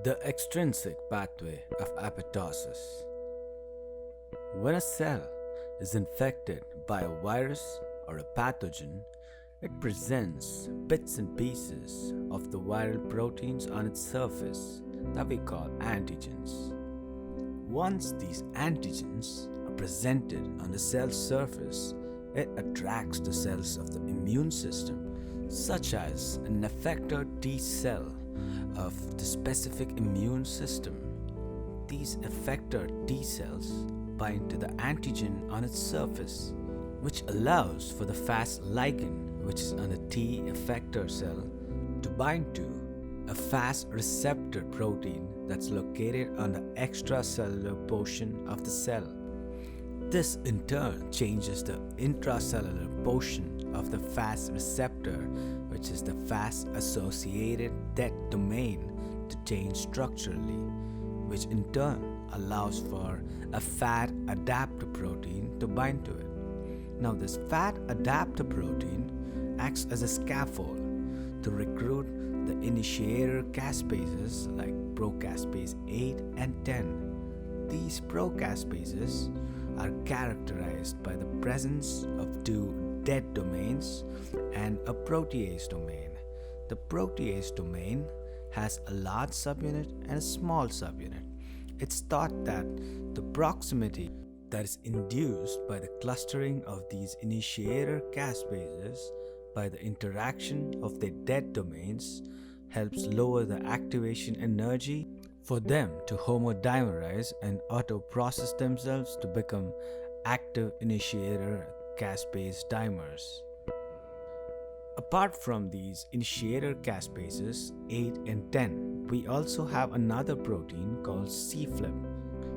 The extrinsic pathway of apoptosis. When a cell is infected by a virus or a pathogen, it presents bits and pieces of the viral proteins on its surface that we call antigens. Once these antigens are presented on the cell's surface, it attracts the cells of the immune system, such as an effector T cell of the specific immune system. These effector T cells bind to the antigen on its surface, which allows for the Fas ligand, which is on a T effector cell, to bind to a Fas receptor protein that's located on the extracellular portion of the cell. This in turn changes the intracellular portion of the Fas receptor, which is the Fas associated dead domain, to change structurally, which in turn allows for a fat adapter protein to bind to it. Now, this fat adapter protein acts as a scaffold to recruit the initiator caspases like procaspase 8 and 10. These procaspases are characterized by the presence of two dead domains and a protease domain. The protease domain has a large subunit and a small subunit. It's thought that the proximity that is induced by the clustering of these initiator caspases by the interaction of their dead domains helps lower the activation energy for them to homodimerize and auto-process themselves to become active initiator caspase dimers. Apart from these initiator caspases 8 and 10, we also have another protein called C-flip.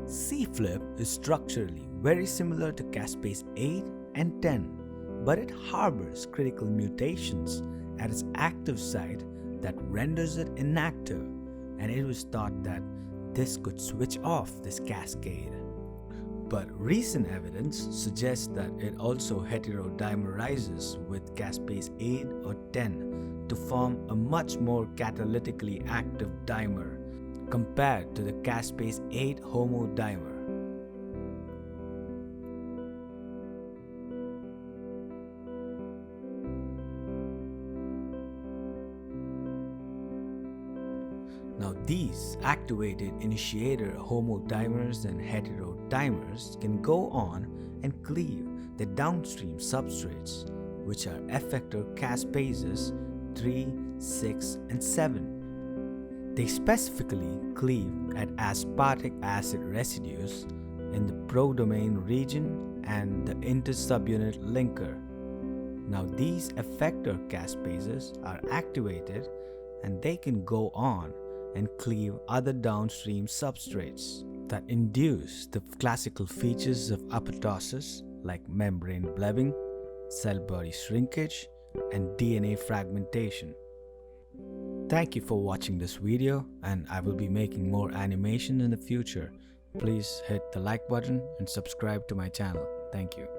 C-flip is structurally very similar to caspase 8 and 10, but it harbors critical mutations at its active site that renders it inactive, and it was thought that this could switch off this cascade. But recent evidence suggests that it also heterodimerizes with caspase 8 or 10 to form a much more catalytically active dimer compared to the caspase 8 homodimer. Now, these activated initiator homodimers and heterodimers can go on and cleave the downstream substrates, which are effector caspases 3, 6, and 7. They specifically cleave at aspartic acid residues in the prodomain region and the intersubunit linker. Now, these effector caspases are activated and they can go on and cleave other downstream substrates that induce the classical features of apoptosis like membrane blebbing, cell body shrinkage, and DNA fragmentation. Thank you for watching this video, and I will be making more animation in the future. Please hit the like button and subscribe to my channel. Thank you.